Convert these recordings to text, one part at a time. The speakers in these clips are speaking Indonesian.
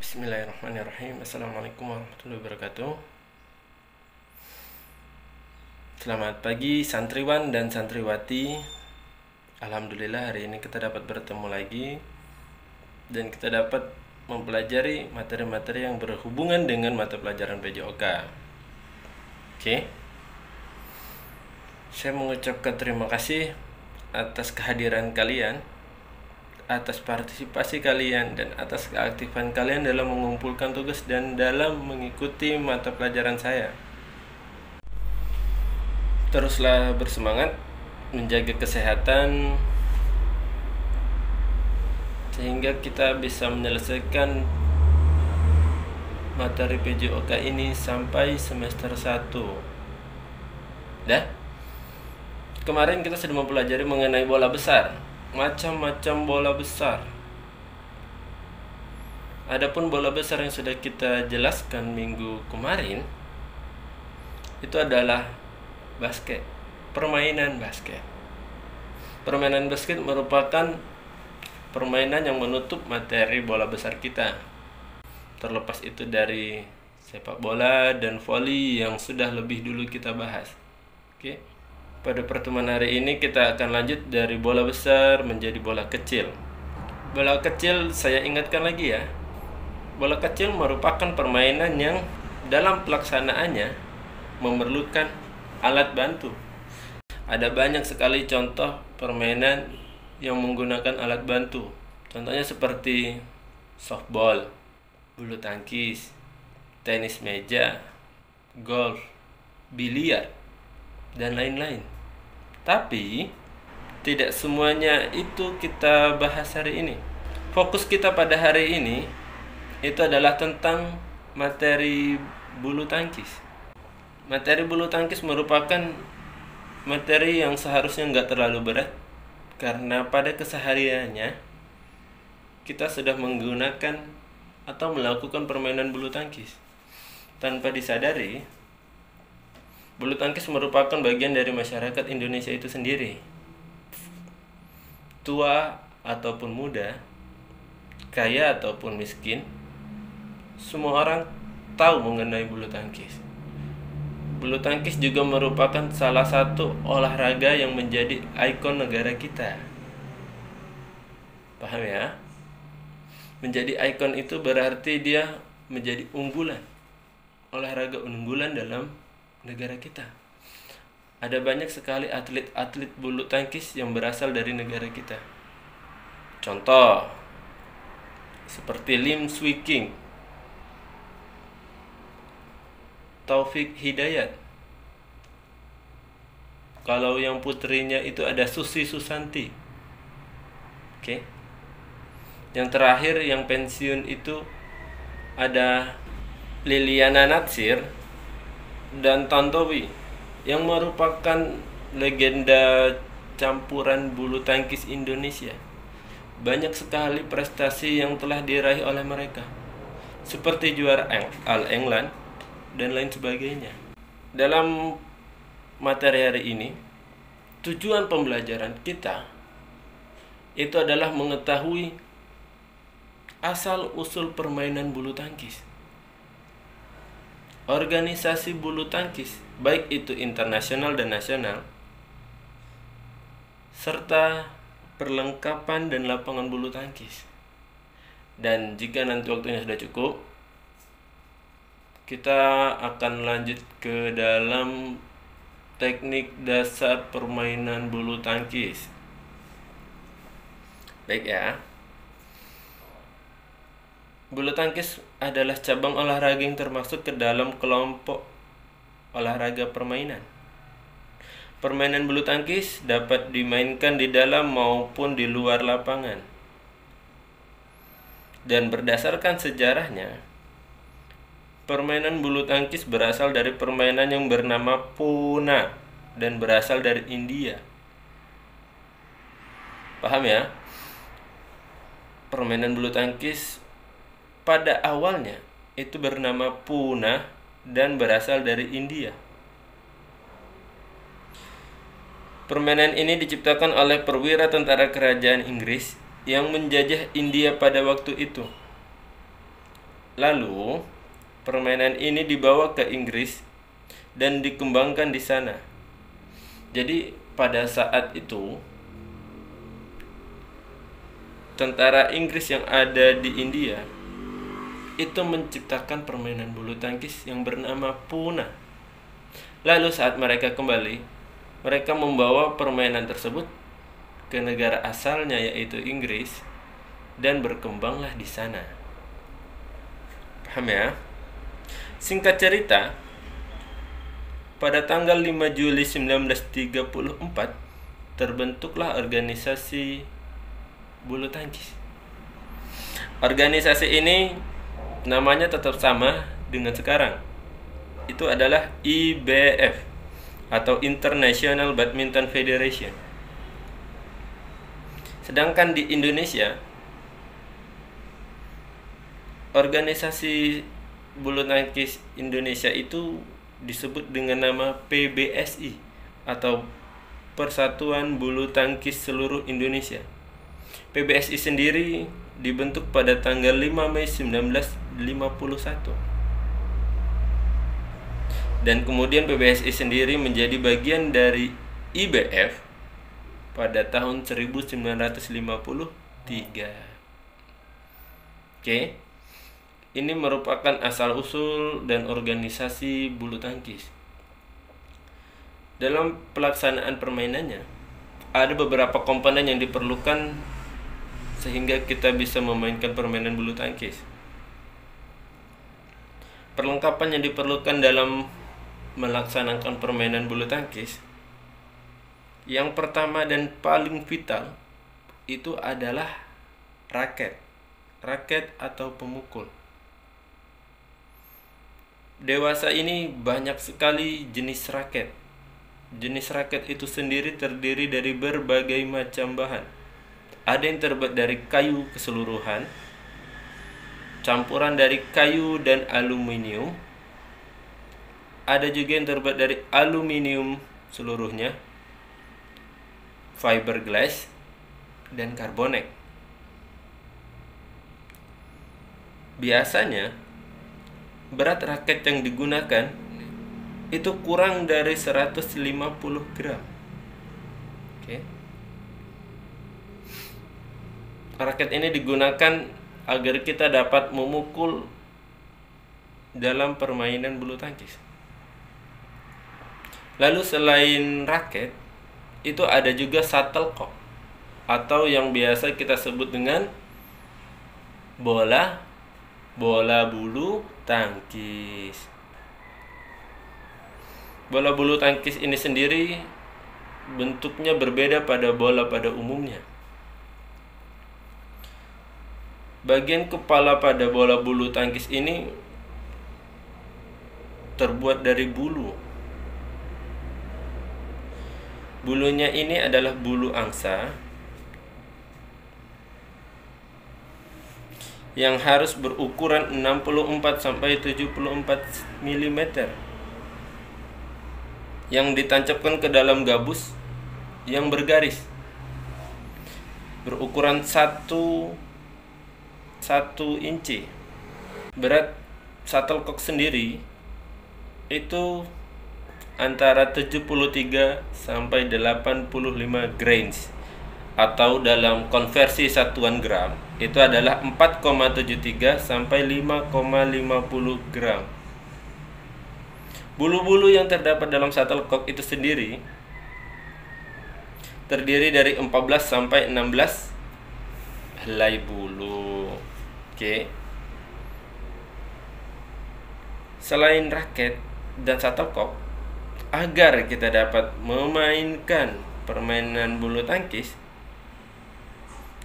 Bismillahirrahmanirrahim. Assalamualaikum warahmatullahi wabarakatuh. Selamat pagi santriwan dan santriwati. Alhamdulillah hari ini kita dapat bertemu lagi dan kita dapat mempelajari materi-materi yang berhubungan dengan mata pelajaran PJOK. Oke. Saya mengucapkan terima kasih atas kehadiran kalian, atas partisipasi kalian, dan atas keaktifan kalian dalam mengumpulkan tugas dan dalam mengikuti mata pelajaran saya. Teruslah bersemangat, menjaga kesehatan, sehingga kita bisa menyelesaikan materi PJOK ini sampai semester 1. Kemarin kita sudah mempelajari mengenai bola besar, macam-macam bola besar. Adapun bola besar yang sudah kita jelaskan minggu kemarin itu adalah basket, permainan basket. Permainan basket merupakan permainan yang menutup materi bola besar kita. Terlepas itu dari sepak bola dan voli yang sudah lebih dulu kita bahas. Oke. Pada pertemuan hari ini kita akan lanjut dari bola besar menjadi bola kecil. Bola kecil saya ingatkan lagi ya. Bola kecil merupakan permainan yang dalam pelaksanaannya memerlukan alat bantu. Ada banyak sekali contoh permainan yang menggunakan alat bantu. Contohnya seperti softball, bulu tangkis, tenis meja, golf, biliar, dan lain-lain. Tapi tidak semuanya itu kita bahas hari ini. Fokus kita pada hari ini itu adalah tentang materi bulu tangkis. Materi bulu tangkis merupakan materi yang seharusnya nggak terlalu berat, karena pada kesehariannya kita sudah menggunakan atau melakukan permainan bulu tangkis. Tanpa disadari, bulu tangkis merupakan bagian dari masyarakat Indonesia itu sendiri. Tua ataupun muda, kaya ataupun miskin, semua orang tahu mengenai bulu tangkis. Bulu tangkis juga merupakan salah satu olahraga yang menjadi ikon negara kita. Paham ya? Menjadi ikon itu berarti dia menjadi unggulan, olahraga unggulan dalam negara kita. Ada banyak sekali atlet-atlet bulu tangkis yang berasal dari negara kita. Contoh seperti Lim Swee King, Taufik Hidayat. Kalau yang putrinya itu ada Susi Susanti. Oke. Yang terakhir yang pensiun itu ada Liliana Natsir dan Tantowi, yang merupakan legenda campuran bulu tangkis Indonesia. Banyak sekali prestasi yang telah diraih oleh mereka, seperti juara All England dan lain sebagainya. Dalam materi hari ini, tujuan pembelajaran kita itu adalah mengetahui asal-usul permainan bulu tangkis. Organisasi bulu tangkis, baik itu internasional dan nasional, serta perlengkapan dan lapangan bulu tangkis. Dan jika nanti waktunya sudah cukup, kita akan lanjut ke dalam teknik dasar permainan bulu tangkis. Baik ya. Bulu tangkis adalah cabang olahraga yang termasuk ke dalam kelompok olahraga permainan. Permainan bulu tangkis dapat dimainkan di dalam maupun di luar lapangan. Dan berdasarkan sejarahnya, permainan bulu tangkis berasal dari permainan yang bernama Puna dan berasal dari India. Paham ya? Permainan bulu tangkis pada awalnya itu bernama Puna dan berasal dari India. Permainan ini diciptakan oleh perwira tentara kerajaan Inggris yang menjajah India pada waktu itu. Lalu permainan ini dibawa ke Inggris dan dikembangkan di sana. Jadi pada saat itu tentara Inggris yang ada di India itu menciptakan permainan bulu tangkis yang bernama Puna. Lalu saat mereka kembali, mereka membawa permainan tersebut ke negara asalnya yaitu Inggris dan berkembanglah di sana. Paham ya? Singkat cerita, pada tanggal 5 Juli 1934 terbentuklah organisasi bulu tangkis. Organisasi ini namanya tetap sama dengan sekarang. Itu adalah IBF atau International Badminton Federation. Sedangkan di Indonesia, organisasi bulu tangkis Indonesia itu disebut dengan nama PBSI atau Persatuan Bulu Tangkis Seluruh Indonesia. PBSI sendiri dibentuk pada tanggal 5 Mei 1951. Dan kemudian PBSI sendiri menjadi bagian dari IBF pada tahun 1953. Oke. Ini merupakan asal-usul dan organisasi bulu tangkis. Dalam pelaksanaan permainannya, ada beberapa komponen yang diperlukan sehingga kita bisa memainkan permainan bulu tangkis. Perlengkapan yang diperlukan dalam melaksanakan permainan bulu tangkis, yang pertama dan paling vital itu adalah raket atau pemukul. Dewasa ini banyak sekali jenis raket. Jenis raket itu sendiri terdiri dari berbagai macam bahan. Ada yang terbuat dari kayu keseluruhan, campuran dari kayu dan aluminium. Ada juga yang terbuat dari aluminium seluruhnya, fiberglass, dan karbonek. Biasanya berat raket yang digunakan itu kurang dari 150 gram. Oke. Raket ini digunakan agar kita dapat memukul dalam permainan bulu tangkis. Lalu selain raket, itu ada juga shuttlecock atau yang biasa kita sebut dengan bola bulu tangkis. Bola bulu tangkis ini sendiri bentuknya berbeda pada bola pada umumnya. Bagian kepala pada bola bulu tangkis ini terbuat dari bulu. Bulunya ini adalah bulu angsa yang harus berukuran 64 sampai 74 mm yang ditancapkan ke dalam gabus yang bergaris berukuran 1 inci. Berat shuttlecock sendiri itu antara 73 sampai 85 grains atau dalam konversi satuan gram itu adalah 4,73 sampai 5,50 gram. Bulu-bulu yang terdapat dalam shuttlecock itu sendiri terdiri dari 14 sampai 16 helai bulu. Oke. Selain raket dan shuttlecock, agar kita dapat memainkan permainan bulu tangkis,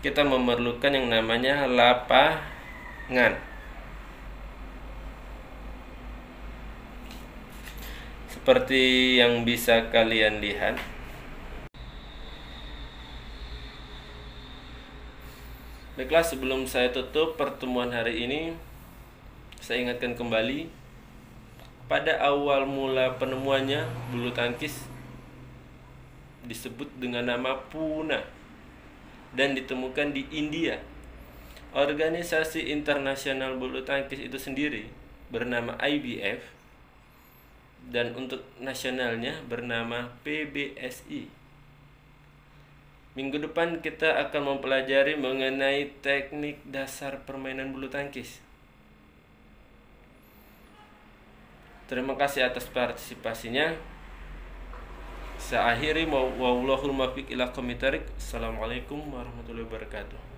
kita memerlukan yang namanya lapangan. Seperti yang bisa kalian lihat, baiklah, sebelum saya tutup pertemuan hari ini, saya ingatkan kembali pada awal mula penemuannya bulu tangkis disebut dengan nama Puna dan ditemukan di India Organisasi Internasional Bulu Tangkis itu sendiri bernama IBF, dan untuk nasionalnya bernama PBSI. Minggu depan kita akan mempelajari mengenai teknik dasar permainan bulu tangkis. Terima kasih atas partisipasinya. Saya akhiri, wallahul muwaffiq ila aqwamit thoriq. Assalamualaikum warahmatullahi wabarakatuh.